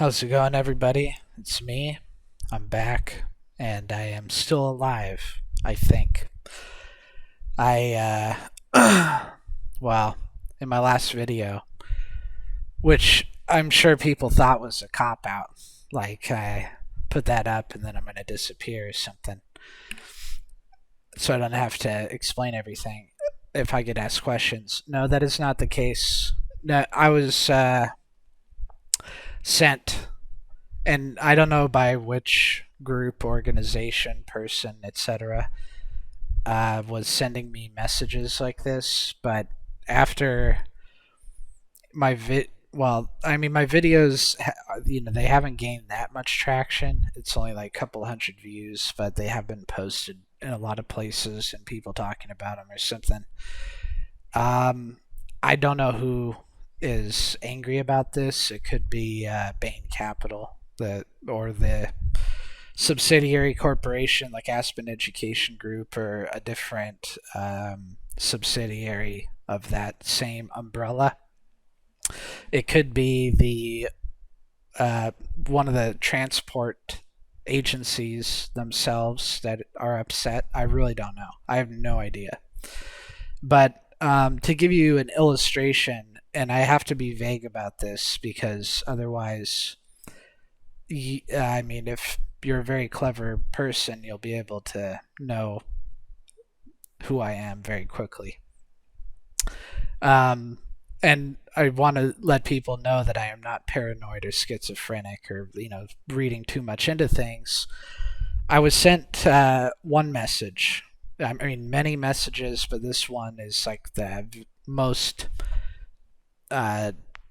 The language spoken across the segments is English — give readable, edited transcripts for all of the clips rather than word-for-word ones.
How's it going, everybody? It's me. I'm back, and I am still alive, I think. Well, in my last video, which I'm sure people thought was a cop out, like I put that up and then I'm going to disappear or something, so I don't have to explain everything if I get asked questions. No, that is not the case. No, I was sent, and I don't know by which group, organization, person, etc., was sending me messages like this. But after my videos, they haven't gained that much traction. It's only like a couple hundred views, but they have been posted in a lot of places and people talking about them or something. Um, I don't know who is angry about this. It could be Bain Capital, the subsidiary corporation like Aspen Education Group, or a different subsidiary of that same umbrella. It could be the one of the transport agencies themselves that are upset. I really don't know. I have no idea. But to give you an illustration, and I have to be vague about this because otherwise, if you're a very clever person, you'll be able to know who I am very quickly. And I want to let people know that I am not paranoid or schizophrenic or reading too much into things. I was sent one message. I mean, many messages, but this one is like the most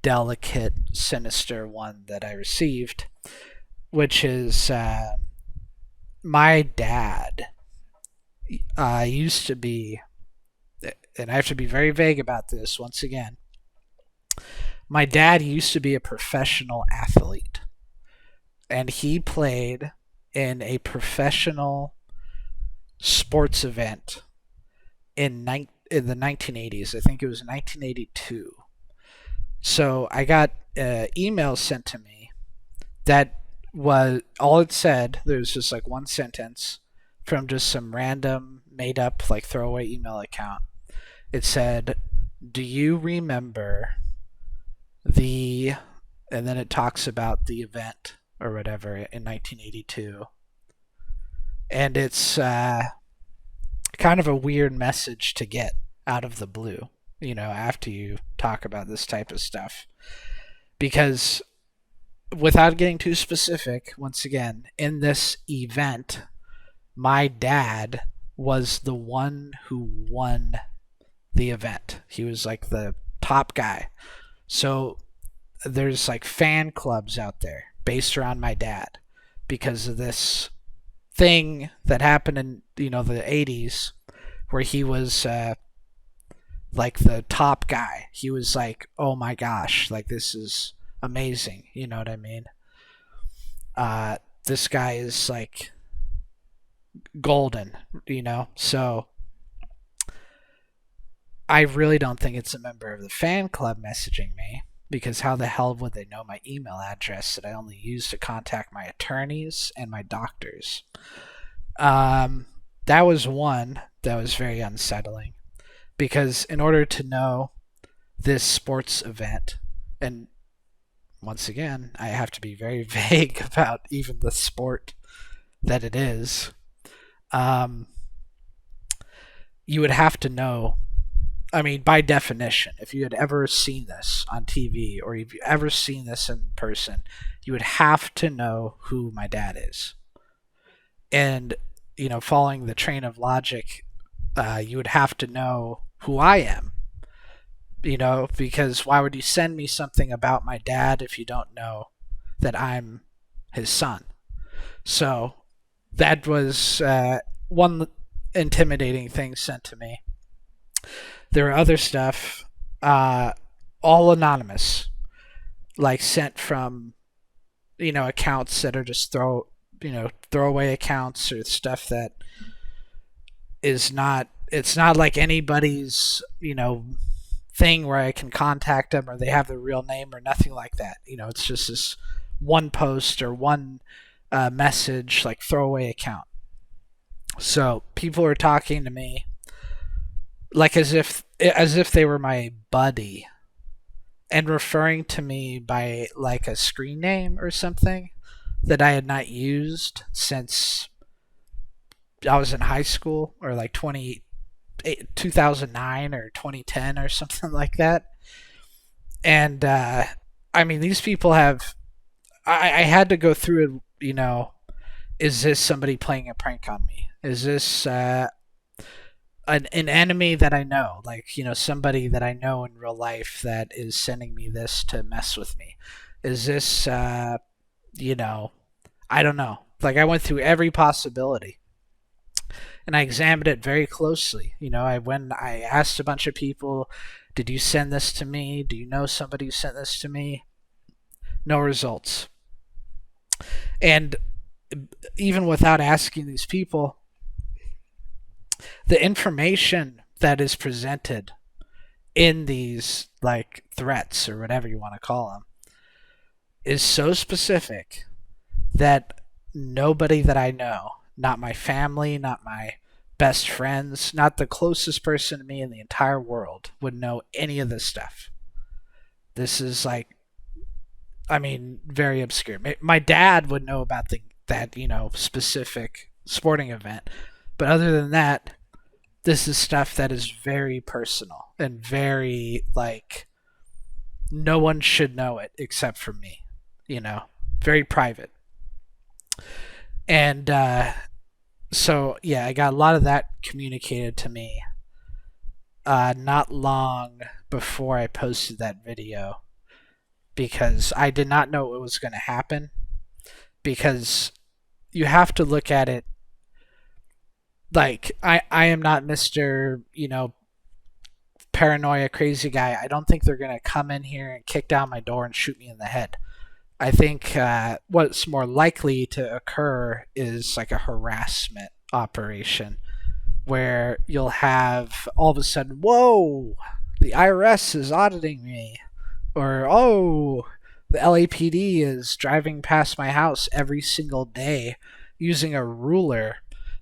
delicate, sinister one that I received, which is my dad used to be, and I have to be very vague about this once again. My dad used to be a professional athlete, and he played in a professional sports event in the 1980s. I think it was 1982. So I got emails sent to me that was all it said. There was just like one sentence from just some random made up like throwaway email account. It said, "Do you remember the," and then it talks about the event or whatever in 1982. And it's kind of a weird message to get out of the blue, after you talk about this type of stuff. Because without getting too specific, once again, in this event, my dad was the one who won the event. He was like the top guy. So there's like fan clubs out there based around my dad because of this thing that happened in the 80s where he was like the top guy. He was like, oh my gosh, like this is amazing. You know what I mean? This guy is like golden, So I really don't think it's a member of the fan club messaging me, because how the hell would they know my email address that I only use to contact my attorneys and my doctors? That was one that was very unsettling, because in order to know this sports event, and once again, I have to be very vague about even the sport that it is, you would have to know. I mean, by definition, if you had ever seen this on TV or if you ever seen this in person, you would have to know who my dad is. And, following the train of logic, you would have to know who I am. Because why would you send me something about my dad if you don't know that I'm his son? So that was one intimidating thing sent to me. There are other stuff, all anonymous, like sent from, accounts that are just throwaway accounts, or stuff that is not. It's not like anybody's, thing where I can contact them or they have their real name or nothing like that. It's just this one post or one message, like throwaway account. So people are talking to me like as if they were my buddy and referring to me by like a screen name or something that I had not used since I was in high school, or like 2009 or 2010 or something like that. And I mean, these people have. I had to go through it. Is this somebody playing a prank on me? Is this an enemy that I know, like somebody that I know in real life that is sending me this to mess with me? Is this you know I don't know. Like, I went through every possibility and I examined it very closely. I asked a bunch of people, "Did you send this to me? Do you know somebody who sent this to me?" No results. And even without asking these people, the information that is presented in these like threats or whatever you want to call them is so specific that nobody that I know, not my family, not my best friends, not the closest person to me in the entire world, would know any of this stuff. This is like, I mean, very obscure. My dad would know about that specific sporting event, but other than that, this is stuff that is very personal and very like no one should know it except for me. Very private. And so yeah, I got a lot of that communicated to me not long before I posted that video, because I did not know what was going to happen. Because you have to look at it like I am not Mr. Paranoia crazy guy. I don't think they're going to come in here and kick down my door and shoot me in the head. I think what's more likely to occur is like a harassment operation where you'll have all of a sudden, whoa, the IRS is auditing me, or oh, the LAPD is driving past my house every single day using a ruler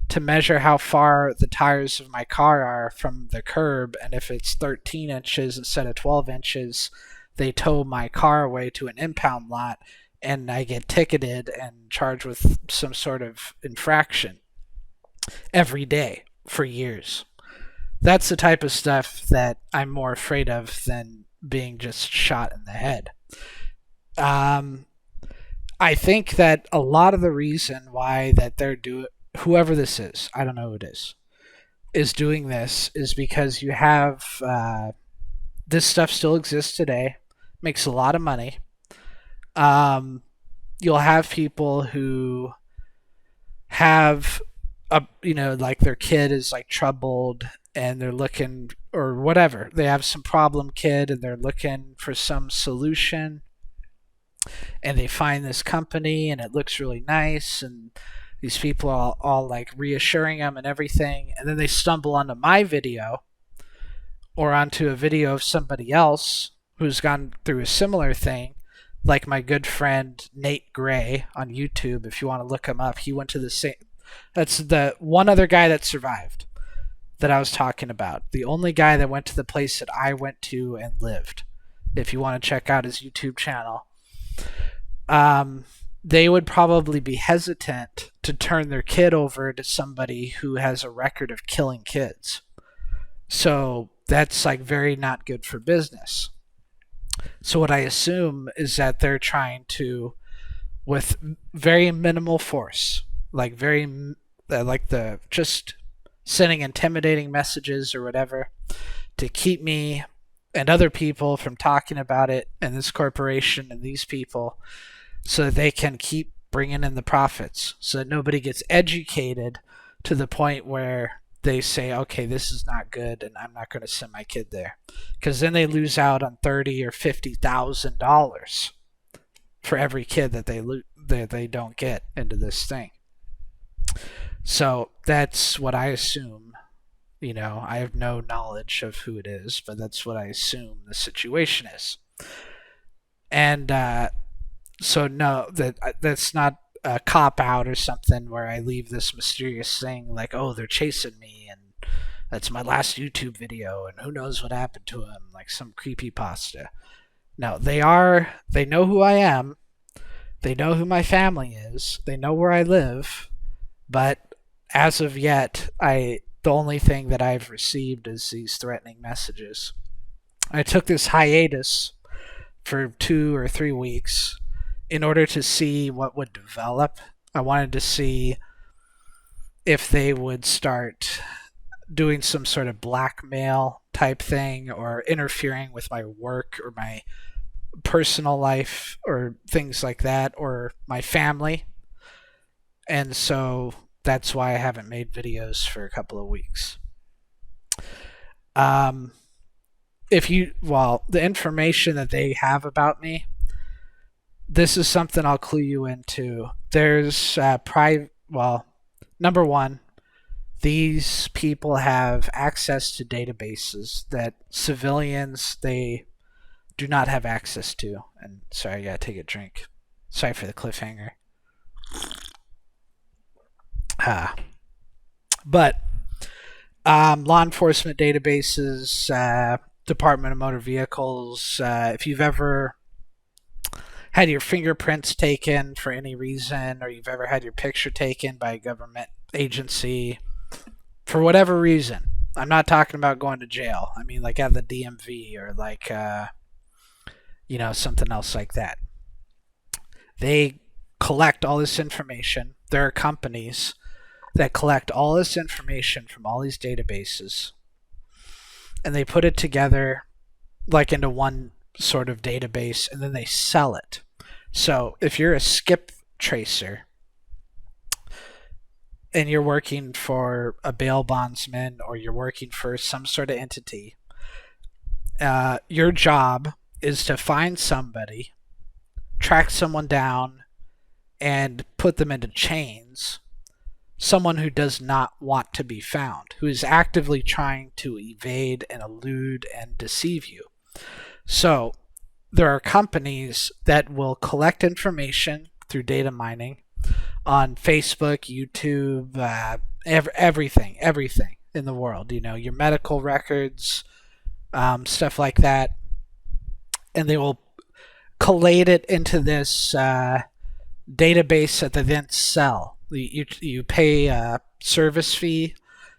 to measure how far the tires of my car are from the curb, and if it's 13 inches instead of 12 inches, they tow my car away to an impound lot, and I get ticketed and charged with some sort of infraction every day for years. That's the type of stuff that I'm more afraid of than being just shot in the head. Um, I think that a lot of the reason why that they're doing, whoever this is, I don't know who it is doing this, is because you have this stuff still exists today, makes a lot of money. You'll have people who have like their kid is like troubled and they're looking, or whatever, they have some problem kid and they're looking for some solution, and they find this company and it looks really nice, and these people are all like reassuring them and everything, and then they stumble onto my video or onto a video of somebody else who's gone through a similar thing, like my good friend Nate Gray on YouTube. If you want to look him up, he went to the same. That's the one other guy that survived that I was talking about. The only guy that went to the place that I went to and lived. If you want to check out his YouTube channel, they would probably be hesitant to turn their kid over to somebody who has a record of killing kids. So that's like very not good for business. So what I assume is that they're trying to, with very minimal force, like the just sending intimidating messages or whatever, to keep me and other people from talking about it, and this corporation and these people, so that they can keep bringing in the profits, so that nobody gets educated to the point where they say, okay, this is not good and I'm not going to send my kid there, because then they lose out on $30,000 or $50,000 for every kid that they don't get into this thing. So that's what I assume. I have no knowledge of who it is, but that's what I assume the situation is. And So no, that's not a cop out or something where I leave this mysterious thing like, oh, they're chasing me and that's my last YouTube video and who knows what happened to him, like some creepy pasta. No, they know who I am, they know who my family is, they know where I live, but as of yet, the only thing that I've received is these threatening messages. I took this hiatus for 2 or 3 weeks in order to see what would develop. I wanted to see if they would start doing some sort of blackmail type thing or interfering with my work or my personal life or things like that or my family. And so that's why I haven't made videos for a couple of weeks. Um, the information that they have about me, this is something I'll clue you into. There's number one, these people have access to databases that civilians they do not have access to. And sorry, I gotta take a drink. Sorry for the cliffhanger. Ah, but law enforcement databases, Department of Motor Vehicles. If you've ever had your fingerprints taken for any reason, or you've ever had your picture taken by a government agency for whatever reason, I'm not talking about going to jail. I mean, like at the DMV or like, something else like that. They collect all this information. There are companies that collect all this information from all these databases and they put it together like into one sort of database and then they sell it. So if you're a skip tracer and you're working for a bail bondsman or you're working for some sort of entity, your job is to find somebody, track someone down, and put them into chains. Someone who does not want to be found, who is actively trying to evade and elude and deceive you. So there are companies that will collect information through data mining on Facebook, YouTube, everything in the world. Your medical records, stuff like that, and they will collate it into this database that they then sell. You pay a service fee,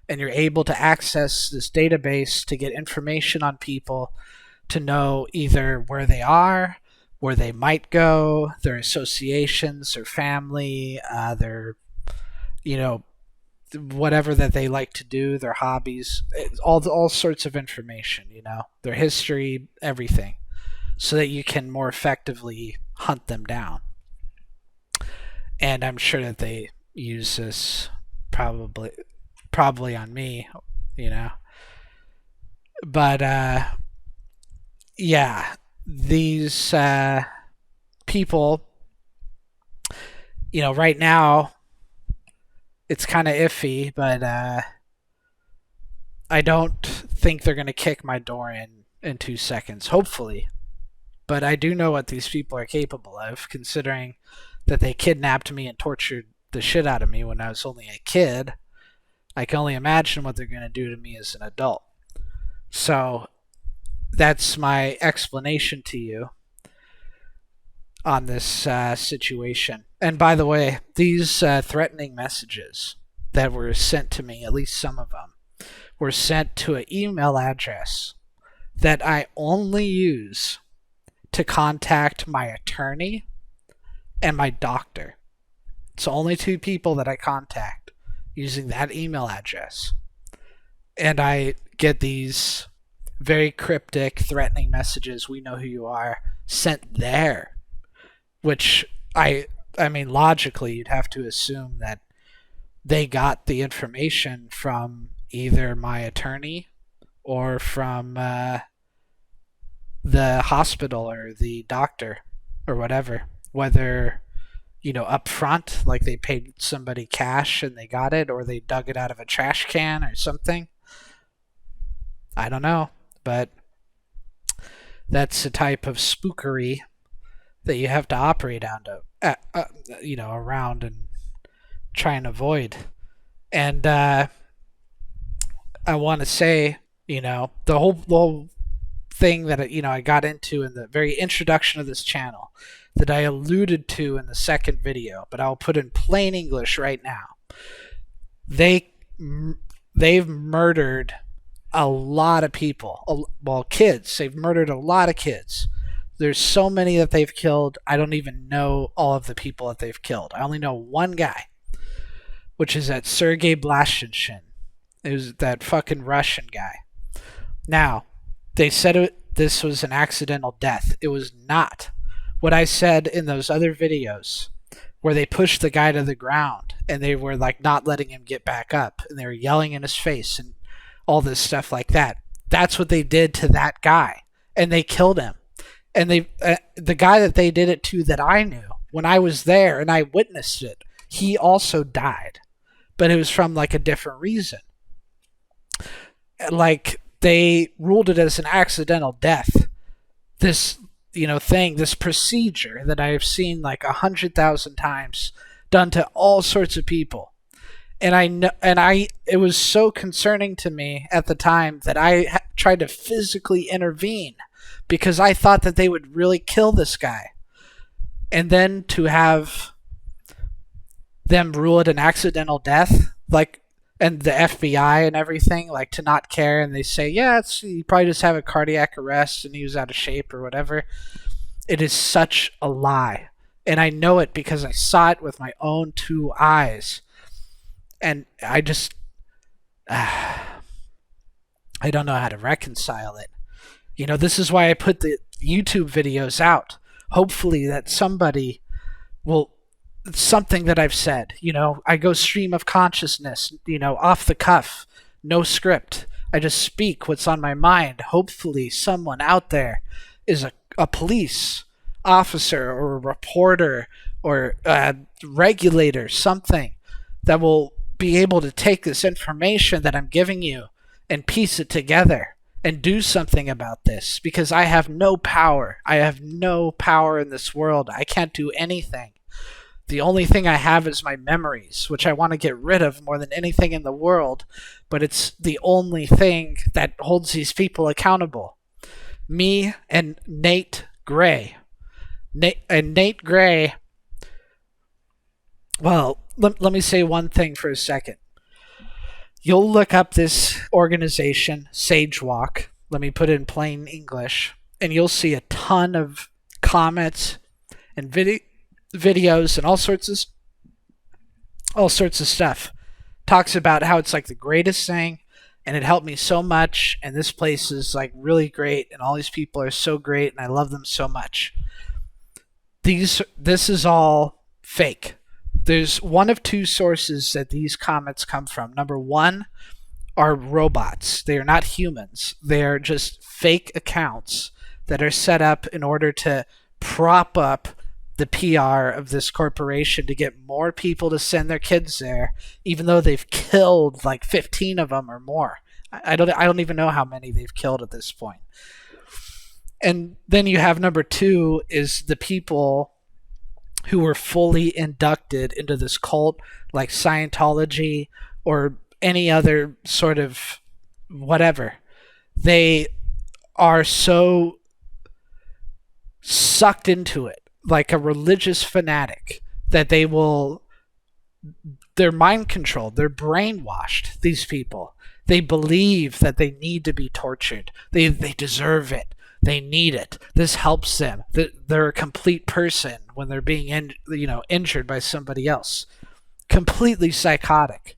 and you're able to access this database to get information on people, to know either where they are, where they might go, their associations, their family, their, whatever that they like to do, their hobbies, all sorts of information, their history, everything, so that you can more effectively hunt them down. And I'm sure that they use this probably on me, But yeah, these people, right now it's kind of iffy, but I don't think they're going to kick my door in 2 seconds, hopefully. But I do know what these people are capable of, considering that they kidnapped me and tortured the shit out of me when I was only a kid. I can only imagine what they're going to do to me as an adult. So that's my explanation to you on this situation. And by the way, these threatening messages that were sent to me, at least some of them, were sent to an email address that I only use to contact my attorney and my doctor. It's only 2 people that I contact using that email address. And I get these very cryptic, threatening messages, "We know who you are," sent there. Which, I mean, logically, you'd have to assume that they got the information from either my attorney or from the hospital or the doctor or whatever. Whether, up front, like they paid somebody cash and they got it, or they dug it out of a trash can or something. I don't know, but that's a type of spookery that you have to operate around and try and avoid. And I want to say, the whole thing that I got into in the very introduction of this channel that I alluded to in the second video, but I'll put in plain English right now. They've murdered a lot of people. Well, kids. They've murdered a lot of kids. There's so many that they've killed. I don't even know all of the people that they've killed. I only know one guy, which is that Sergei Blashinshin. It was that fucking Russian guy. Now, they said this was an accidental death. It was not. What I said in those other videos where they pushed the guy to the ground and they were like not letting him get back up and they were yelling in his face and all this stuff like that. That's what they did to that guy, and they killed him. And the guy that they did it to that I knew when I was there and I witnessed it, he also died, but it was from like a different reason. Like they ruled it as an accidental death. This this procedure that I have seen like 100,000 times done to all sorts of people. And it was so concerning to me at the time that I tried to physically intervene because I thought that they would really kill this guy. And then to have them rule it an accidental death, and the FBI and everything, like, to not care, and they say, yeah, you probably just have a cardiac arrest and he was out of shape or whatever. It is such a lie. And I know it because I saw it with my own two eyes. And I just, I don't know how to reconcile it. This is why I put the YouTube videos out. Hopefully that somebody will, something that I've said, I go stream of consciousness, off the cuff, no script. I just speak what's on my mind. Hopefully someone out there is a police officer or a reporter or a regulator, something that will be able to take this information that I'm giving you and piece it together and do something about this, because I have no power. I have no power in this world. I can't do anything. The only thing I have is my memories, which I want to get rid of more than anything in the world, but it's the only thing that holds these people accountable. Me and Nate Gray. Nate Gray, well, let me say one thing for a second. You'll look up this organization, SageWalk. Let me put it in plain English, and you'll see a ton of comments and videos and all sorts of stuff. Talks about how it's like the greatest thing, and it helped me so much, and this place is like really great, and all these people are so great, and I love them so much. This is all fake. There's one of two sources that these comments come from. Number one are robots. They are not humans. They are just fake accounts that are set up in order to prop up the PR of this corporation to get more people to send their kids there, even though they've killed like 15 of them or more. I don't even know how many they've killed at this point. And then you have number two is the people who were fully inducted into this cult, like Scientology or any other sort of whatever. They are so sucked into it, like a religious fanatic, that they're mind controlled, they're brainwashed, these people. They believe that they need to be tortured. They deserve it. They need it. This helps them. They're a complete person when they're being injured by somebody else. Completely psychotic.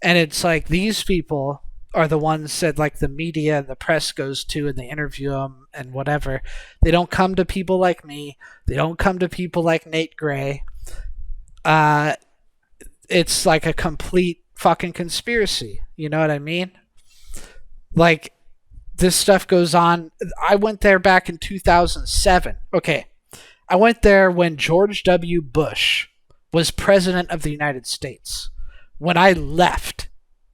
And it's like these people are the ones that like the media and the press goes to and they interview them and whatever. They don't come to people like me. They don't come to people like Nate Gray. It's like a complete fucking conspiracy. You know what I mean? Like, this stuff goes on. I went there back in 2007. Okay. I went there when George W. Bush was president of the United States. When I left,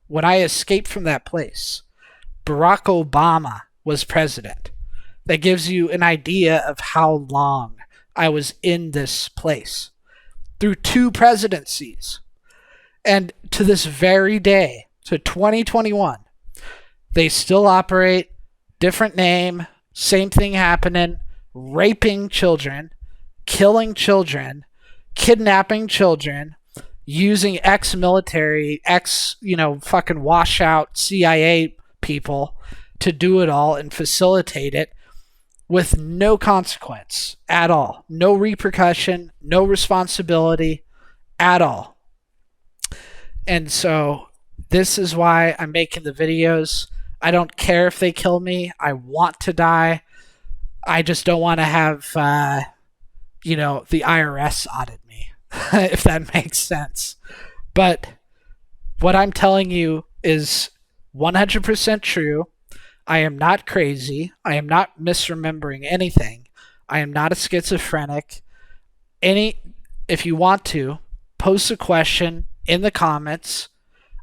when I escaped from that place, Barack Obama was president. That gives you an idea of how long I was in this place through 2 presidencies. And to this very day, to 2021, they still operate, different name, same thing happening, raping children, killing children, kidnapping children, using ex-military, fucking washout CIA people to do it all and facilitate it with no consequence at all. No repercussion, no responsibility at all. And so this is why I'm making the videos. I don't care if they kill me. I want to die. I just don't want to have, the IRS audit me, if that makes sense. But what I'm telling you is 100% true. I am not crazy. I am not misremembering anything. I am not a schizophrenic. If you want to, post a question in the comments.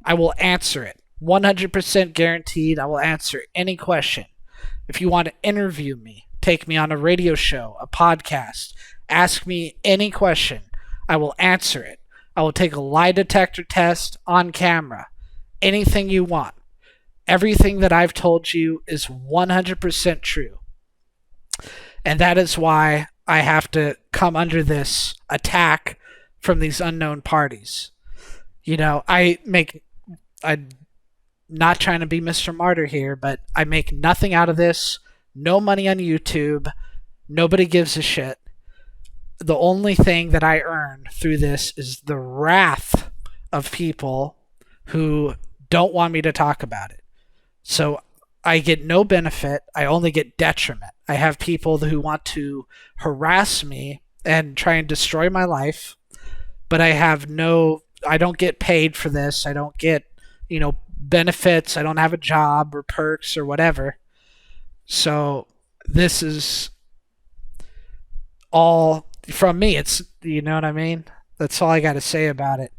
I will answer it. 100% guaranteed. I will answer any question. If you want to interview me, take me on a radio show, a podcast, ask me any question, I will answer it. I will take a lie detector test on camera. Anything you want. Everything that I've told you is 100% true. And that is why I have to come under this attack from these unknown parties. I'm not trying to be Mr. Martyr here, but I make nothing out of this. No money on YouTube. Nobody gives a shit. The only thing that I earn through this is the wrath of people who don't want me to talk about it. So I get no benefit. I only get detriment. I have people who want to harass me and try and destroy my life, but I don't get paid for this. I don't get, benefits. I don't have a job or perks or whatever. So this is all from me. It's, you know what I mean? That's all I got to say about it.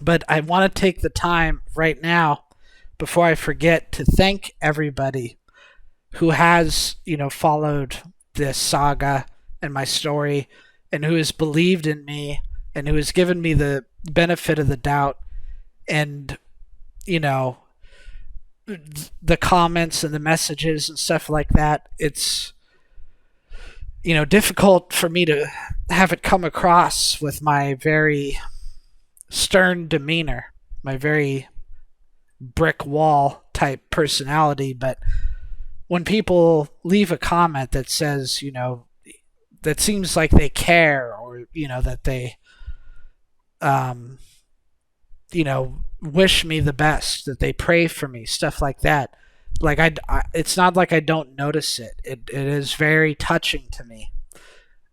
But I want to take the time right now, before I forget, to thank everybody who has, followed this saga and my story, and who has believed in me, and who has given me the benefit of the doubt. And, the comments and the messages and stuff like that, it's, difficult for me to have it come across with my very stern demeanor, my very brick wall type personality. But when people leave a comment that says, that seems like they care, or, that they, wish me the best, that they pray for me, stuff like that. Like it's not like I don't notice it. It is very touching to me,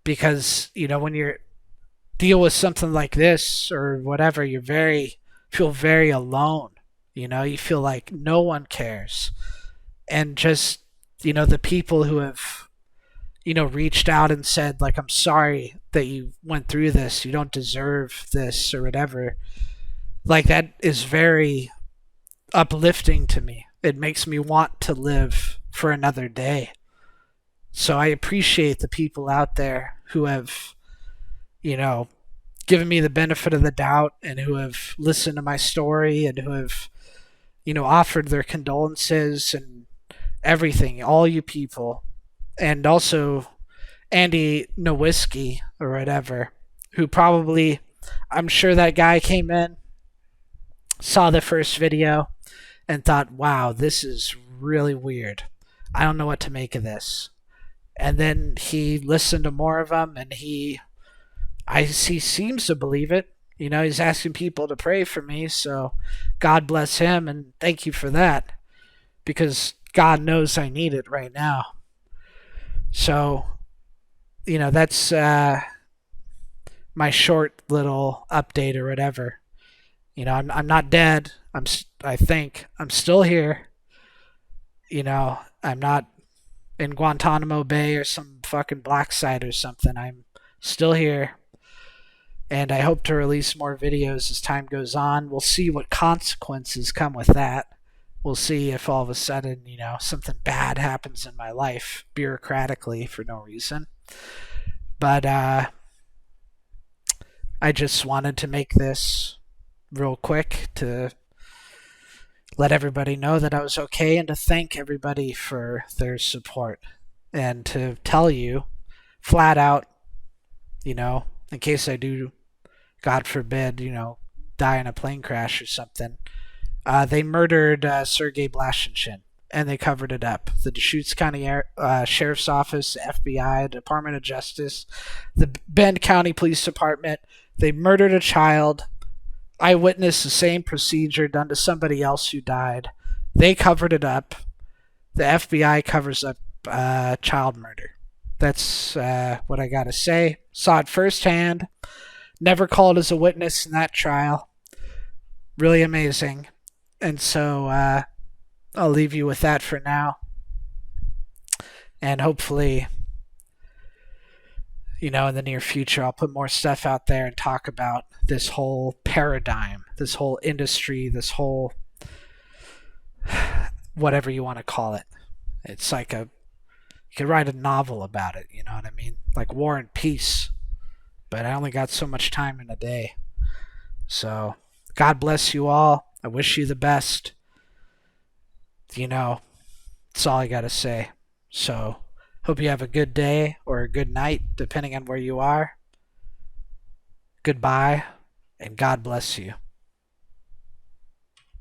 because, when you deal with something like this or whatever, you feel very alone. You feel like no one cares. And just, the people who have, reached out and said, like, I'm sorry that you went through this. You don't deserve this or whatever. Like, that is very uplifting to me. It makes me want to live for another day. So I appreciate the people out there who have, given me the benefit of the doubt, and who have listened to my story, and who have, offered their condolences and everything. All you people. And also Andy Nowinski or whatever, who probably, I'm sure that guy came in, saw the first video, and thought, wow, this is really weird. I don't know what to make of this. And then he listened to more of them, and he seems to believe it. He's asking people to pray for me, so God bless him, and thank you for that, because God knows I need it right now. So, that's my short little update or whatever. I'm not dead. I think I'm still here. I'm not in Guantanamo Bay or some fucking black site or something. I'm still here. And I hope to release more videos as time goes on. We'll see what consequences come with that. We'll see if all of a sudden, something bad happens in my life bureaucratically for no reason. But I just wanted to make this real quick to let everybody know that I was okay and to thank everybody for their support and to tell you flat out, in case I do, God forbid, die in a plane crash or something. They murdered Sergei Blashinshin, and they covered it up. The Deschutes County Sheriff's Office, the FBI, Department of Justice, the Bend County Police Department. They murdered a child. I witnessed the same procedure done to somebody else who died. They covered it up. The FBI covers up child murder. That's what I gotta say. Saw it firsthand. Never called as a witness in that trial. Really amazing. And so I'll leave you with that for now. And hopefully, in the near future, I'll put more stuff out there and talk about this whole paradigm, this whole industry, this whole whatever you want to call it. It's like you could write a novel about it, you know what I mean? Like War and Peace. But I only got so much time in a day. So, God bless you all. I wish you the best. That's all I got to say. So, hope you have a good day or a good night, depending on where you are. Goodbye, and God bless you.